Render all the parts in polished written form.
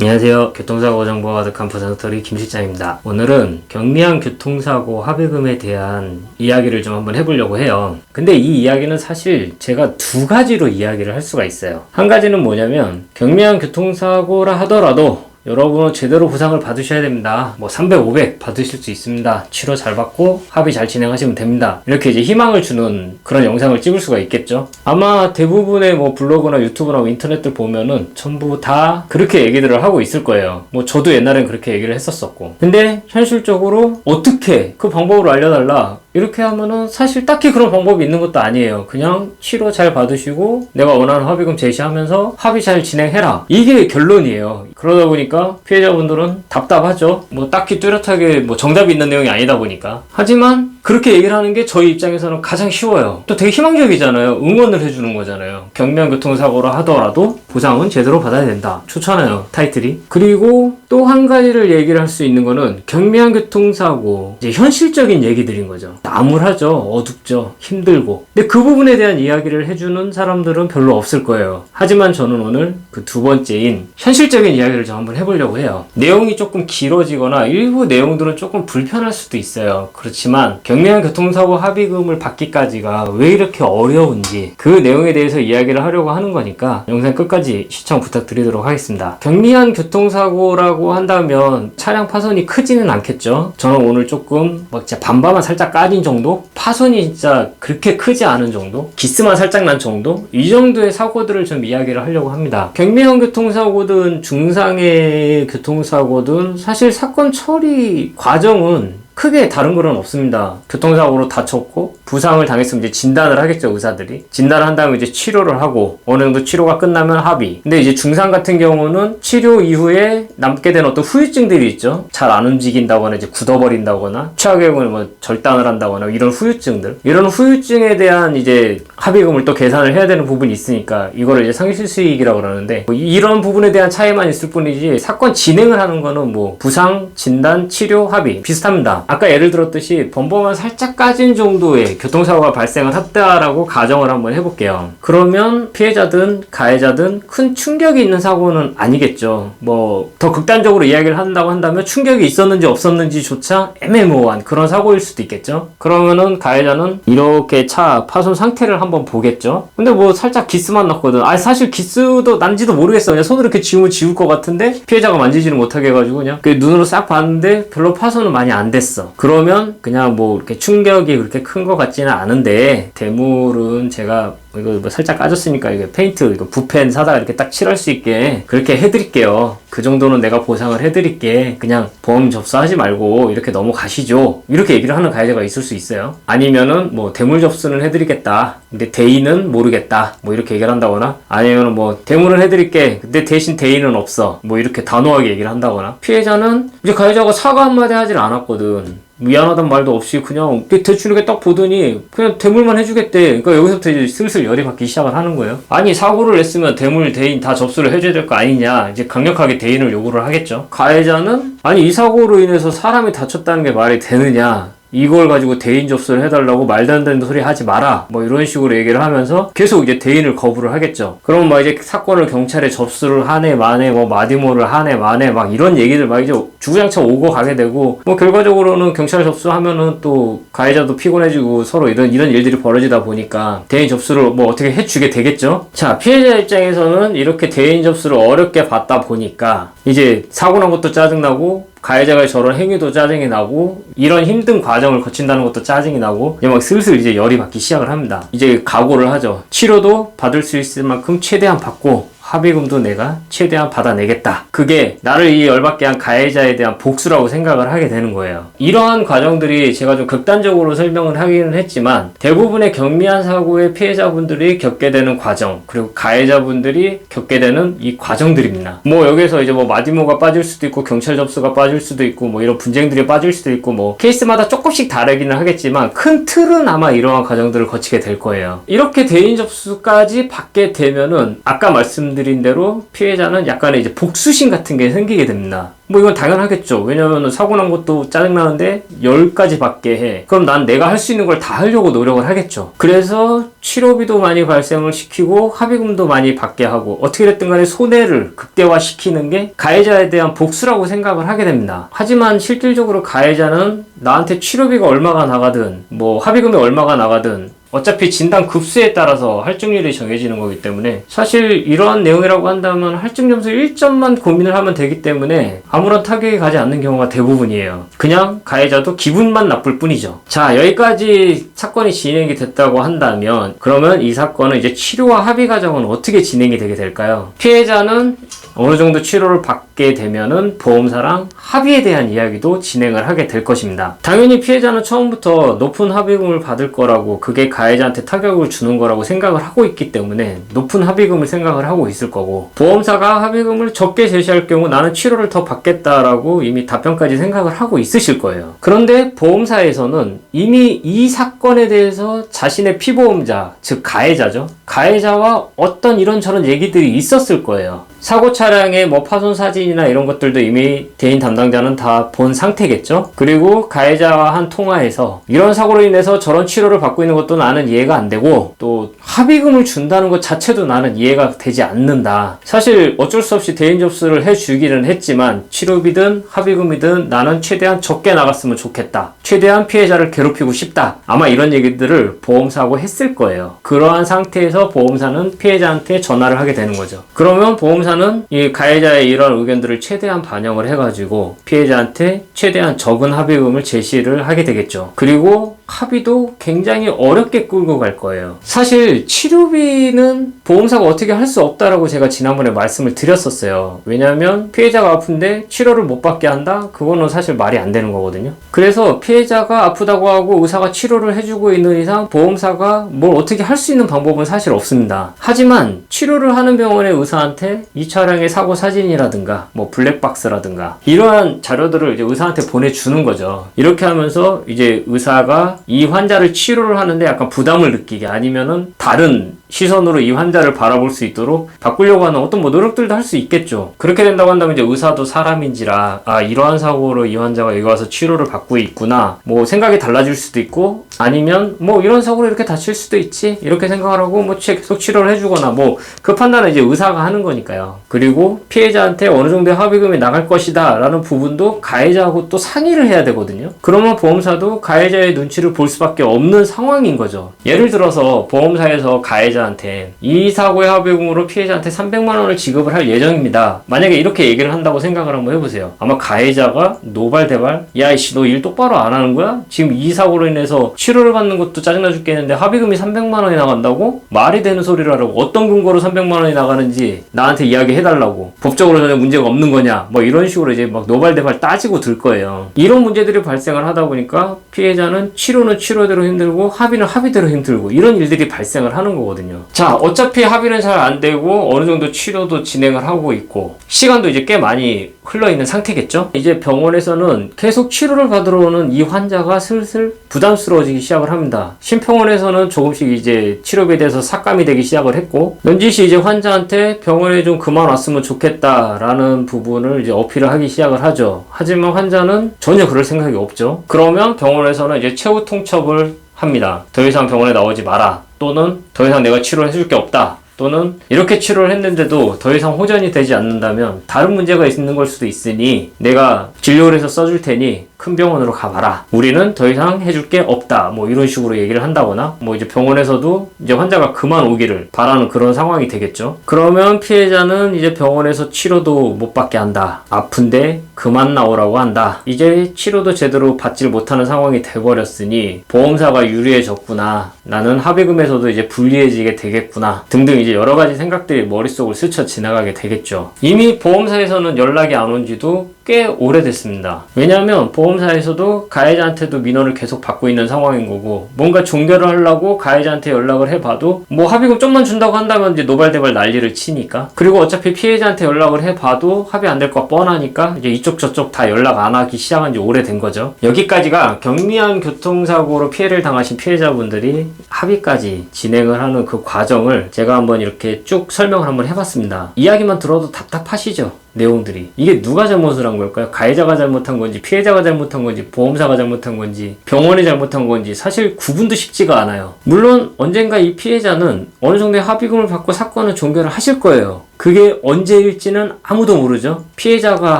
안녕하세요. 교통사고 정보가 가득한 부산터리 김실장입니다. 오늘은 경미한 교통사고 합의금에 대한 이야기를 좀 한번 해보려고 해요. 근데 이 이야기는 사실 제가 두 가지로 이야기를 할 수가 있어요. 한 가지는 뭐냐면 경미한 교통사고라 하더라도 여러분은 제대로 보상을 받으셔야 됩니다. 300, 500 받으실 수 있습니다. 치료 잘 받고 합의 잘 진행하시면 됩니다. 이렇게 이제 희망을 주는 그런 영상을 찍을 수가 있겠죠. 아마 대부분의 블로그나 유튜브나 인터넷들 보면은 전부 다 그렇게 얘기들을 하고 있을 거예요. 저도 옛날엔 그렇게 얘기를 했었었고. 근데 현실적으로 어떻게 그 방법을 알려달라. 이렇게 하면은 사실 딱히 그런 방법이 있는 것도 아니에요. 그냥 치료 잘 받으시고 내가 원하는 합의금 제시하면서 합의 잘 진행해라. 이게 결론이에요. 그러다 보니까 피해자분들은 답답하죠. 딱히 뚜렷하게 정답이 있는 내용이 아니다 보니까. 하지만 그렇게 얘기를 하는 게 저희 입장에서는 가장 쉬워요. 또 되게 희망적이잖아요. 응원을 해주는 거잖아요. 경미한 교통사고라 하더라도 보상은 제대로 받아야 된다. 좋잖아요. 타이틀이. 그리고 또 한 가지를 얘기를 할 수 있는 거는 경미한 교통사고 이제 현실적인 얘기들인 거죠. 암울하죠. 어둡죠. 힘들고. 근데 그 부분에 대한 이야기를 해주는 사람들은 별로 없을 거예요. 하지만 저는 오늘 그 두 번째인 현실적인 이야기를 좀 한번 해보려고 해요. 내용이 조금 길어지거나 일부 내용들은 조금 불편할 수도 있어요. 그렇지만 경미한 교통사고 합의금을 받기까지가 왜 이렇게 어려운지 그 내용에 대해서 이야기를 하려고 하는 거니까 영상 끝까지 시청 부탁드리도록 하겠습니다. 경미한 교통사고라고 한다면 차량 파손이 크지는 않겠죠. 저는 오늘 조금 진짜 반바만 살짝 까진 정도? 파손이 진짜 그렇게 크지 않은 정도? 기스만 살짝 난 정도? 이 정도의 사고들을 좀 이야기를 하려고 합니다. 경미한 교통사고든 중상의 교통사고든 사실 사건 처리 과정은 크게 다른 거는 없습니다. 교통사고로 다쳤고 부상을 당했으면 이제 진단을 하겠죠, 의사들이. 진단을 한 다음에 이제 치료를 하고 어느 정도 치료가 끝나면 합의. 근데 이제 중상 같은 경우는 치료 이후에 남게 된 어떤 후유증들이 있죠. 잘 안 움직인다거나 이제 굳어버린다거나 최악의 경우는 절단을 한다거나 이런 후유증들. 이런 후유증에 대한 이제 합의금을 또 계산을 해야 되는 부분이 있으니까 이거를 이제 상실수익이라고 그러는데 이런 부분에 대한 차이만 있을 뿐이지 사건 진행을 하는 거는 부상, 진단, 치료, 합의 비슷합니다. 아까 예를 들었듯이 범퍼만 살짝 까진 정도의 교통사고가 발생을 했다라고 가정을 한번 해볼게요. 그러면 피해자든 가해자든 큰 충격이 있는 사고는 아니겠죠. 더 극단적으로 이야기를 한다고 한다면 충격이 있었는지 없었는지조차 애매모호한 그런 사고일 수도 있겠죠. 그러면은 가해자는 이렇게 차 파손 상태를 한번 보겠죠. 근데 살짝 기스만 났거든. 사실 기스도 난지도 모르겠어. 그냥 손으로 이렇게 지우면 지울 것 같은데 피해자가 만지지는 못하게 해가지고 그냥 눈으로 싹 봤는데 별로 파손은 많이 안 됐어. 그러면 그냥 이렇게 충격이 그렇게 큰 것 같지는 않은데 대물은 제가 이거 살짝 까졌으니까 이거 페인트 이거 붓펜 사다가 이렇게 딱 칠할 수 있게 그렇게 해드릴게요. 그 정도는 내가 보상을 해드릴게. 그냥 보험 접수하지 말고 이렇게 넘어가시죠. 이렇게 얘기를 하는 가해자가 있을 수 있어요. 아니면은 대물 접수는 해드리겠다. 근데 대인은 모르겠다. 이렇게 얘기를 한다거나 아니면은 대물은 해드릴게. 근데 대신 대인은 없어. 이렇게 단호하게 얘기를 한다거나 피해자는 이제 가해자가 사과 한마디 하질 않았거든. 미안하단 말도 없이 그냥 대충 이렇게 딱 보더니 그냥 대물만 해주겠대. 그러니까 여기서부터 이제 슬슬 열이 받기 시작을 하는 거예요. 아니 사고를 냈으면 대물, 대인 다 접수를 해줘야 될 거 아니냐. 이제 강력하게 대인을 요구를 하겠죠. 가해자는 아니 이 사고로 인해서 사람이 다쳤다는 게 말이 되느냐. 이걸 가지고 대인 접수를 해달라고 말도 안 되는 소리 하지 마라. 이런 식으로 얘기를 하면서 계속 이제 대인을 거부를 하겠죠. 그러면 이제 사건을 경찰에 접수를 하네 마네 마디모를 하네 마네 이런 얘기들 이제 주구장창 오고 가게 되고 결과적으로는 경찰 접수하면은 또 가해자도 피곤해지고 서로 이런 일들이 벌어지다 보니까 대인 접수를 어떻게 해주게 되겠죠. 자, 피해자 입장에서는 이렇게 대인 접수를 어렵게 받다 보니까 이제 사고 난 것도 짜증나고 가해자가 저런 행위도 짜증이 나고 이런 힘든 과정을 거친다는 것도 짜증이 나고 이제 슬슬 이제 열이 받기 시작을 합니다. 이제 각오를 하죠. 치료도 받을 수 있을 만큼 최대한 받고 합의금도 내가 최대한 받아내겠다. 그게 나를 이 열받게 한 가해자에 대한 복수라고 생각을 하게 되는 거예요. 이러한 과정들이 제가 좀 극단적으로 설명을 하기는 했지만 대부분의 경미한 사고의 피해자분들이 겪게 되는 과정 그리고 가해자분들이 겪게 되는 이 과정들입니다. 여기서 이제 마디모가 빠질 수도 있고 경찰 접수가 빠질 수도 있고 이런 분쟁들이 빠질 수도 있고 케이스마다 조금씩 다르기는 하겠지만 큰 틀은 아마 이러한 과정들을 거치게 될 거예요. 이렇게 대인 접수까지 받게 되면은 아까 말씀드린 말씀드린 대로 피해자는 약간의 이제 복수심 같은 게 생기게 됩니다. 뭐 이건 당연하겠죠. 왜냐면 사고 난 것도 짜증나는데 10가지 받게 해. 그럼 난 내가 할 수 있는 걸 다 하려고 노력을 하겠죠. 그래서 치료비도 많이 발생을 시키고 합의금도 많이 받게 하고 어떻게 됐든 간에 손해를 극대화시키는 게 가해자에 대한 복수라고 생각을 하게 됩니다. 하지만 실질적으로 가해자는 나한테 치료비가 얼마가 나가든 뭐 합의금이 얼마가 나가든 어차피 진단 급수에 따라서 할증률이 정해지는 거기 때문에 사실 이러한 내용이라고 한다면 할증 점수 1점만 고민을 하면 되기 때문에 아무런 타격이 가지 않는 경우가 대부분이에요. 그냥 가해자도 기분만 나쁠 뿐이죠. 자, 여기까지 사건이 진행이 됐다고 한다면 그러면 이 사건은 이제 치료와 합의 과정은 어떻게 진행이 되게 될까요? 피해자는 어느 정도 치료를 받게 되면은 보험사랑 합의에 대한 이야기도 진행을 하게 될 것입니다. 당연히 피해자는 처음부터 높은 합의금을 받을 거라고 그게 가해자한테 타격을 주는 거라고 생각을 하고 있기 때문에 높은 합의금을 생각을 하고 있을 거고 보험사가 합의금을 적게 제시할 경우 나는 치료를 더 받겠다라고 이미 답변까지 생각을 하고 있으실 거예요. 그런데 보험사에서는 이미 이 사건에 대해서 자신의 피보험자, 즉 가해자죠. 가해자와 어떤 이런저런 얘기들이 있었을 거예요. 사고 차량의 뭐 파손 사진이나 이런 것들도 이미 대인 담당자는 다 본 상태겠죠. 그리고 가해자와 한 통화에서 이런 사고로 인해서 저런 치료를 받고 있는 것도 나는 이해가 안 되고 또 합의금을 준다는 것 자체도 나는 이해가 되지 않는다. 사실 어쩔 수 없이 대인 접수를 해주기는 했지만 치료비든 합의금이든 나는 최대한 적게 나갔으면 좋겠다. 최대한 피해자를 괴롭히고 싶다. 아마 이런 얘기들을 보험사하고 했을 거예요. 그러한 상태에서 보험사는 피해자한테 전화를 하게 되는 거죠. 그러면 보험사는 이 가해자의 이런 의견들을 최대한 반영을 해가지고 피해자한테 최대한 적은 합의금을 제시를 하게 되겠죠. 그리고 합의도 굉장히 어렵게 끌고 갈 거예요. 사실 치료비는 보험사가 어떻게 할 수 없다라고 제가 지난번에 말씀을 드렸었어요. 왜냐하면 피해자가 아픈데 치료를 못 받게 한다? 그거는 사실 말이 안 되는 거거든요. 그래서 피해자가 아프다고 하고 의사가 치료를 해주고 있는 이상 보험사가 뭘 어떻게 할 수 있는 방법은 사실 없습니다. 하지만 치료를 하는 병원의 의사한테 이 차량의 사고 사진이라든가 뭐 블랙박스라든가 이러한 자료들을 이제 의사한테 보내주는 거죠. 이렇게 하면서 이제 의사가 이 환자를 치료를 하는데 약간 부담을 느끼게 아니면은 다른 시선으로 이 환자를 바라볼 수 있도록 바꾸려고 하는 어떤 뭐 노력들도 할 수 있겠죠. 그렇게 된다고 한다면 이제 의사도 사람인지라 이러한 사고로 이 환자가 여기 와서 치료를 받고 있구나 뭐 생각이 달라질 수도 있고 아니면 뭐 이런 사고로 이렇게 다칠 수도 있지 이렇게 생각을 하고 뭐 계속 치료를 해주거나 뭐 그 판단은 이제 의사가 하는 거니까요. 그리고 피해자한테 어느 정도의 합의금이 나갈 것이다 라는 부분도 가해자하고 또 상의를 해야 되거든요. 그러면 보험사도 가해자의 눈치를 볼 수밖에 없는 상황인 거죠. 예를 들어서 보험사에서 가해자한테 이 사고의 합의금으로 피해자한테 300만 원을 지급을 할 예정입니다. 만약에 이렇게 얘기를 한다고 생각을 한번 해보세요. 아마 가해자가 노발대발 야이씨 너 일 똑바로 안 하는 거야? 지금 이 사고로 인해서 치료를 받는 것도 짜증나 죽겠는데 합의금이 300만 원이 나간다고? 말이 되는 소리를 하라고. 어떤 근거로 300만 원이 나가는지 나한테 이야기해달라고. 법적으로 전혀 문제가 없는 거냐? 뭐 이런 식으로 이제 막 노발대발 따지고 들 거예요. 이런 문제들이 발생을 하다 보니까 피해자는 치료는 치료대로 힘들고 합의는 합의대로 힘들고 이런 일들이 발생을 하는 거거든요. 자, 어차피 합의는 잘 안 되고 어느 정도 치료도 진행을 하고 있고 시간도 이제 꽤 많이 흘러있는 상태겠죠? 이제 병원에서는 계속 치료를 받으러 오는 이 환자가 슬슬 부담스러워지기 시작을 합니다. 심평원에서는 조금씩 이제 치료비에 대해서 삭감이 되기 시작을 했고 넌지시 이제 환자한테 병원에 좀 그만 왔으면 좋겠다라는 부분을 이제 어필을 하기 시작을 하죠. 하지만 환자는 전혀 그럴 생각이 없죠. 그러면 병원에서는 이제 최후 통첩을 합니다. 더 이상 병원에 나오지 마라. 또는 더 이상 내가 치료를 해줄 게 없다. 또는 이렇게 치료를 했는데도 더 이상 호전이 되지 않는다면 다른 문제가 있는 걸 수도 있으니 내가 진료를 해서 써줄 테니 큰 병원으로 가봐라. 우리는 더 이상 해줄 게 없다. 뭐 이런 식으로 얘기를 한다거나 뭐 이제 병원에서도 이제 환자가 그만 오기를 바라는 그런 상황이 되겠죠. 그러면 피해자는 이제 병원에서 치료도 못 받게 한다. 아픈데 그만 나오라고 한다. 이제 치료도 제대로 받질 못하는 상황이 돼버렸으니 보험사가 유리해졌구나. 나는 합의금에서도 이제 불리해지게 되겠구나. 등등 이제 여러 가지 생각들이 머릿속을 스쳐 지나가게 되겠죠. 이미 보험사에서는 연락이 안 온 지도 꽤 오래됐습니다. 왜냐하면 보험사에서도 가해자한테도 민원을 계속 받고 있는 상황인 거고, 뭔가 종결을 하려고 가해자한테 연락을 해봐도 뭐 합의금 좀만 준다고 한다면 이제 노발대발 난리를 치니까, 그리고 어차피 피해자한테 연락을 해봐도 합의 안 될 거 뻔하니까 이제 이쪽 저쪽 다 연락 안 하기 시작한 지 오래된 거죠. 여기까지가 경미한 교통사고로 피해를 당하신 피해자분들이 합의까지 진행을 하는 그 과정을 제가 한번 이렇게 쭉 설명을 한번 해봤습니다. 이야기만 들어도 답답하시죠? 내용들이. 이게 누가 잘못을 한 걸까요? 가해자가 잘못한 건지, 피해자가 잘못한 건지, 보험사가 잘못한 건지, 병원이 잘못한 건지 사실 구분도 쉽지가 않아요. 물론 언젠가 이 피해자는 어느 정도의 합의금을 받고 사건을 종결을 하실 거예요. 그게 언제일지는 아무도 모르죠. 피해자가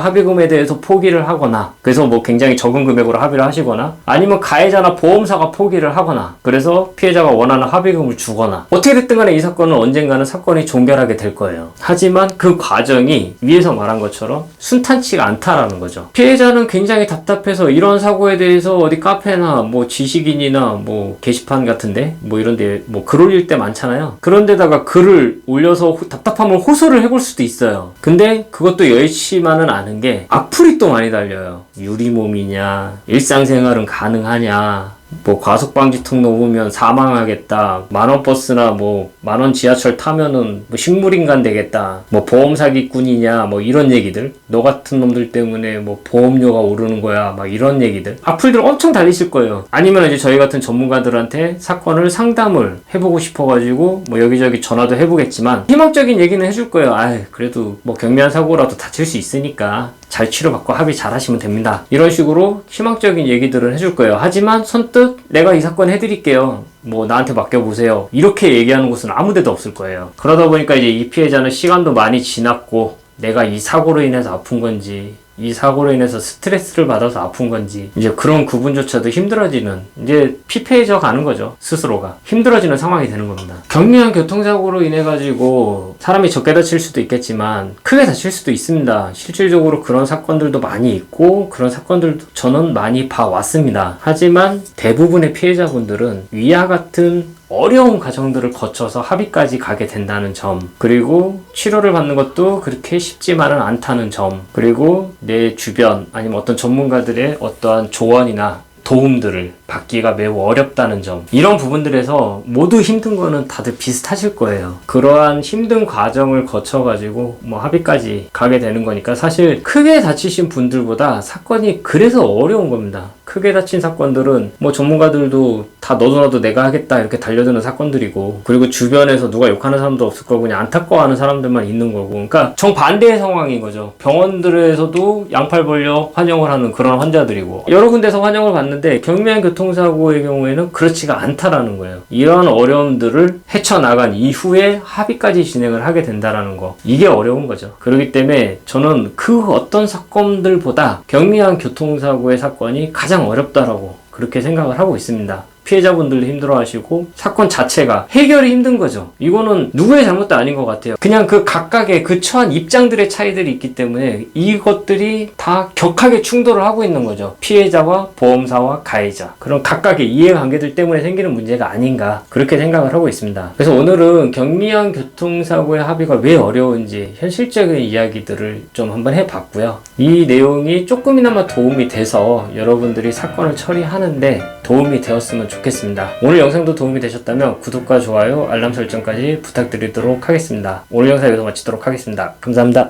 합의금에 대해서 포기를 하거나, 그래서 뭐 굉장히 적은 금액으로 합의를 하시거나, 아니면 가해자나 보험사가 포기를 하거나, 그래서 피해자가 원하는 합의금을 주거나, 어떻게 됐든 간에 이 사건은 언젠가는 사건이 종결하게 될 거예요. 하지만 그 과정이 위에서 말한 것처럼 순탄치가 않다라는 거죠. 피해자는 굉장히 답답해서 이런 사고에 대해서 어디 카페나 뭐 지식인이나 뭐 게시판 같은데 뭐 이런데 뭐 글 올릴 때 많잖아요. 그런데다가 글을 올려서 답답함을 호소를 해볼 수도 있어요. 근데 그것도 여의치만은 않은 게 악플이 또 많이 달려요. 유리몸이냐, 일상생활은 가능하냐, 뭐 과속방지턱 넘으면 사망하겠다, 만원 버스나 뭐 만원 지하철 타면은 뭐 식물인간 되겠다, 뭐 보험 사기꾼이냐, 뭐 이런 얘기들, 너 같은 놈들 때문에 뭐 보험료가 오르는 거야, 막 이런 얘기들, 악플들 엄청 달리실 거예요. 아니면 이제 저희 같은 전문가들한테 사건을 상담을 해보고 싶어가지고 뭐 여기저기 전화도 해보겠지만 희망적인 얘기는 해줄 거예요. 아이, 그래도 뭐 경미한 사고라도 다칠 수 있으니까 잘 치료받고 합의 잘 하시면 됩니다, 이런 식으로 희망적인 얘기들을 해줄 거예요. 하지만 선뜻 내가 이 사건 해드릴게요, 뭐 나한테 맡겨보세요, 이렇게 얘기하는 곳은 아무 데도 없을 거예요. 그러다 보니까 이제 이 피해자는 시간도 많이 지났고 내가 이 사고로 인해서 아픈 건지, 이 사고로 인해서 스트레스를 받아서 아픈 건지, 이제 그런 구분조차도 힘들어지는, 이제 피폐해져 가는 거죠. 스스로가 힘들어지는 상황이 되는 겁니다. 경미한 교통사고로 인해 가지고 사람이 적게 다칠 수도 있겠지만 크게 다칠 수도 있습니다. 실질적으로 그런 사건들도 많이 있고 그런 사건들도 저는 많이 봐왔습니다. 하지만 대부분의 피해자분들은 위와 같은 어려운 과정들을 거쳐서 합의까지 가게 된다는 점, 그리고 치료를 받는 것도 그렇게 쉽지만은 않다는 점, 그리고 내 주변 아니면 어떤 전문가들의 어떠한 조언이나 도움들을 받기가 매우 어렵다는 점, 이런 부분들에서 모두 힘든 거는 다들 비슷하실 거예요. 그러한 힘든 과정을 거쳐가지고 뭐 합의까지 가게 되는 거니까 사실 크게 다치신 분들보다 사건이 그래서 어려운 겁니다. 크게 다친 사건들은 뭐 전문가들도 다 너도 나도 내가 하겠다 이렇게 달려드는 사건들이고, 그리고 주변에서 누가 욕하는 사람도 없을 거고 그냥 안타까워하는 사람들만 있는 거고, 그러니까 정반대의 상황인 거죠. 병원들에서도 양팔 벌려 환영을 하는 그런 환자들이고, 여러 군데서 환영을 받는데 경미한 교통사고의 경우에는 그렇지가 않다라는 거예요. 이러한 어려움들을 헤쳐나간 이후에 합의까지 진행을 하게 된다라는 거, 이게 어려운 거죠. 그렇기 때문에 저는 그 어떤 사건들보다 경미한 교통사고의 사건이 가장 어렵다라고 그렇게 생각을 하고 있습니다. 피해자분들도 힘들어하시고 사건 자체가 해결이 힘든 거죠. 이거는 누구의 잘못도 아닌 것 같아요. 그냥 그 각각의 그 처한 입장들의 차이들이 있기 때문에 이것들이 다 격하게 충돌을 하고 있는 거죠. 피해자와 보험사와 가해자, 그런 각각의 이해관계들 때문에 생기는 문제가 아닌가 그렇게 생각을 하고 있습니다. 그래서 오늘은 경미한 교통사고의 합의가 왜 어려운지 현실적인 이야기들을 좀 한번 해봤고요. 이 내용이 조금이나마 도움이 돼서 여러분들이 사건을 처리하는데 도움이 되었으면 좋겠습니다. 오늘 영상도 도움이 되셨다면 구독과 좋아요, 알람 설정까지 부탁드리도록 하겠습니다. 오늘 영상 여기서 마치도록 하겠습니다. 감사합니다.